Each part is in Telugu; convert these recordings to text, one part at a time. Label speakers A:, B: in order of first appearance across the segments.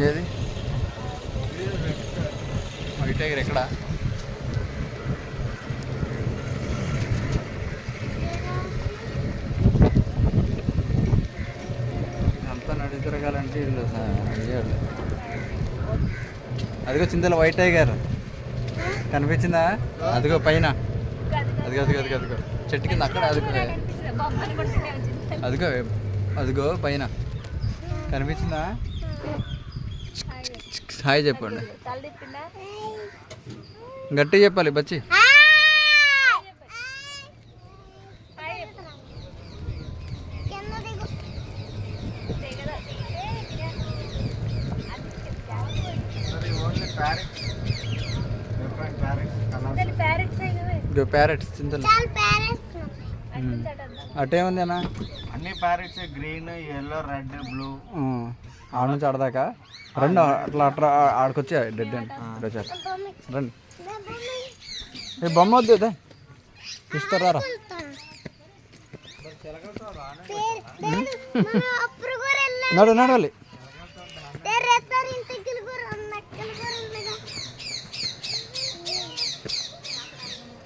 A: ఏది వైట్ టైగర్ ఎక్కడ? అంతా నడి తిరగాలంటే వీళ్ళు అయ్యాడు. అదిగో చింతల వైట్ టైగర్ కనిపించిందా? అదిగో పైన, అదిగో అదిగో అదిగో అదిగో చెట్టు కింద అక్కడ, అదిగో అదిగో అదిగో పైన కనిపించిందా? హాయ్ చెప్పండి, గట్టి చెప్పాలి బచ్చి. ప్యారెట్స్ చింతలు అటే ఉంది అన్న,
B: అన్ని parrots green, yellow, red, blue.
A: ఆడ నుంచి ఆడదాకా రండి, అట్లా అట్లా ఆడుకొచ్చా డెడ్ అండి. రండి, ఏ బొమ్మ వద్దు అదే ఇస్తారా? నడు నడవాలి.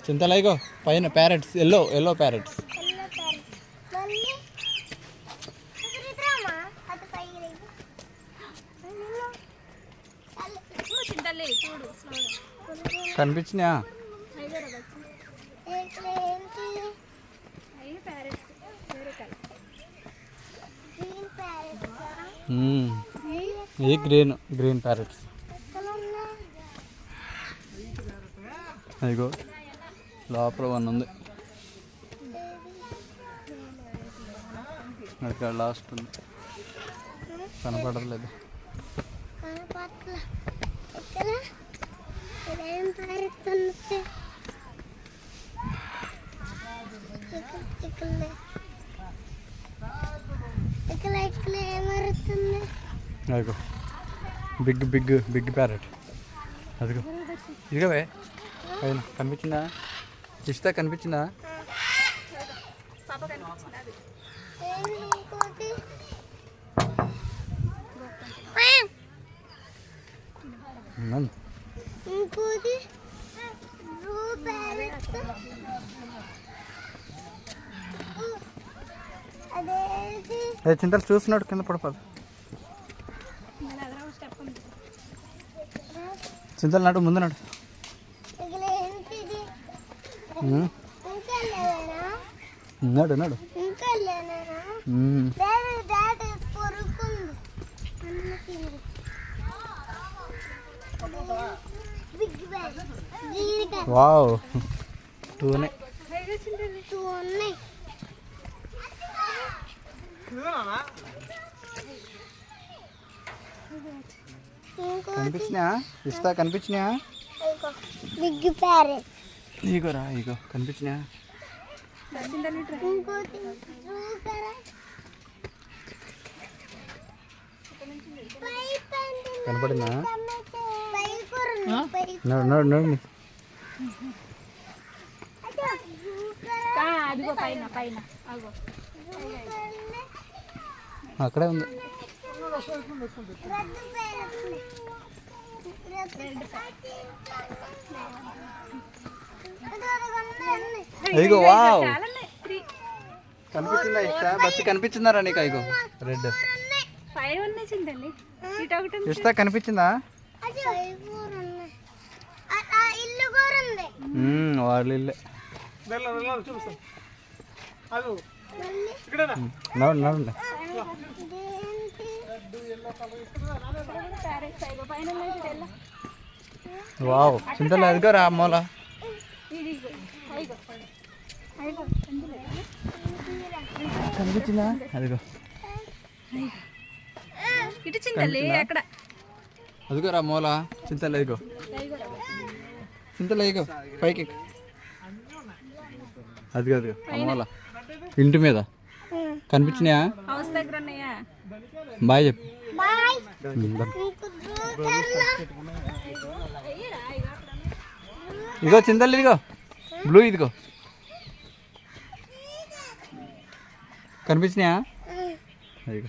A: చింతలైగో పైన ప్యారెట్స్, ఎల్లో ఎల్లో ప్యారెట్స్. కనిపించినా? ఇది గ్రీన్ గ్రీన్ ప్యారెట్స్. అదిగో లోపల వన్ ఉంది, అక్కడ లాస్ట్ ఉంది, కనపడలేదు. అదిగో బిగ్ బిగ్ బిగ్ ప్యారెట్, అదిగో ఇదిగోవే పైన కనిపించిందా? ఇస్తా కనిపించిందా? చింతలు చూస్తున్నాడు, కింద పడిపోదు. చింతలు నాటు ముందు నాటు. నడు నడు. వావ్, టూ ఉన్నాయి. కనిపించినా? ఇస్తా కనిపించినా?
C: బిగ్ ప్యారెట్
A: ఇగోరా, ఇగో కనిపించినా? కనపడిందా? నడు నడు నడు. అక్కడే ఉంది. ఇగో వావ్, కనిపించిందా? ఇస్తా బస్సు కనిపించిందారా నీకు? ఇగో రెడ్ ఇస్తా కనిపించిందా? వాళ్ళ ఇల్లే. నడు నడు. వావ్, చింతలు అదిగో రా మూల. కనిపించిందా? అదిగో అదిగో రా మూల చింతలు. అదిగో చింతలు, అదిగో పైకి. అదిగో అదిగో మూల ఇంటి మీద కనిపించినాయా? బాయ్ చెప్పు. ఇగో చింతలు, ఇదిగో బ్లూ, ఇదిగో కనిపించినాయా? అదిగో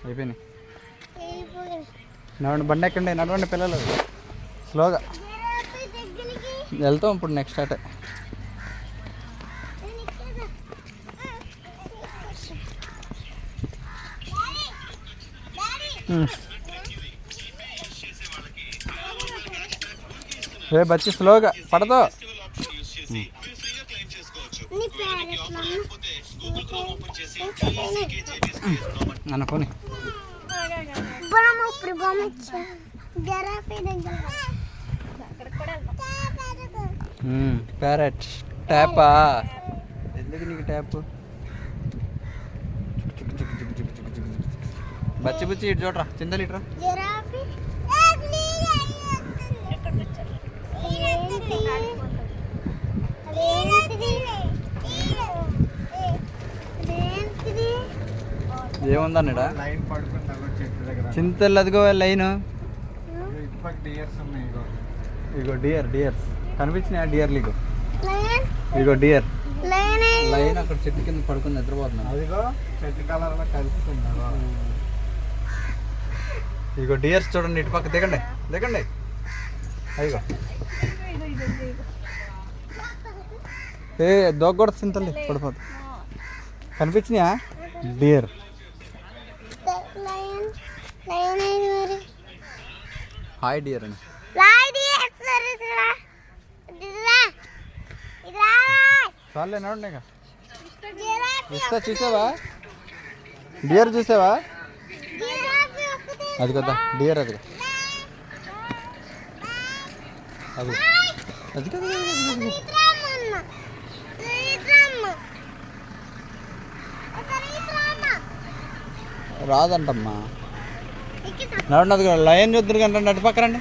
A: అయిపోయినాయి.
C: వెళ్ళిపోయింది.
A: నడవండి, బండి ఎక్కండి, నడవండి పిల్లలు స్లోగా.
C: జిరాఫీ దగ్గరికి
A: వెళ్తాం ఇప్పుడు నెక్స్ట్ అటే.
C: నేను ఇక్కడ.
A: రే బచ్చి స్లోగా పడతో.
C: నీ పేరెంట్
A: అనుకోని
C: ఇప్పుడు బొమ్మ ఇచ్చా జిరాఫీ దగ్గర
A: ప్యారెట్ ట్యాపా? ఎందుకు నీకు ట్యాప్? బచ్చి బుచ్చి ఇటు చూడరా, చింతలు ఇటురా.
C: జిరాఫీ
A: ఏముందన్నాడా?
B: లైన్ పడుకుంటా చెట్టు దగ్గర.
A: చింతలు అదిగో లైన్.
B: ఇటుపక్క డియర్స్ ఉన్నాయి. ఇగో
A: ఇగో డియర్స్ కనిపించినాయి. డియర్లు ఇగో,
C: లయన్
A: ఇగో డియర్
C: లయన్
A: లైన్ అక్కడ చెట్టు కింద పడుకుని నిద్రపోతున్నాను.
B: అదిగో చెట్టు కలర్ లో కలుపుతున్నారు.
A: ఇగో డియర్స్ చూడండి, ఇటు పక్క దిగండి దిగండి. అదిగో ఏ దోగొడత చింతల్లి పడిపోతుంది. కనిపించినాయా డియర్?
C: లయన్ లయన్ అయింది మరి
A: హాయ్ డియర్ అని. చాలే నడండి ఇక. ఇస్తా చూసావా? డియర్ చూసావా? అది కదా డియర్, అది అది అది కదా. రాదంటమ్మా. నడండి, అది లయన్ చూద్దరు కండి. అటు పక్క రండి,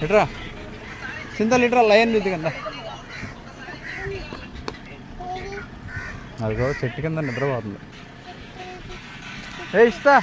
A: ఇట్రా చింతలు ఇట్రా, లయన్ చూద్దు కండి. అదిగో చెట్టు కింద నిద్రపోతుంది. ఏ ఇస్తా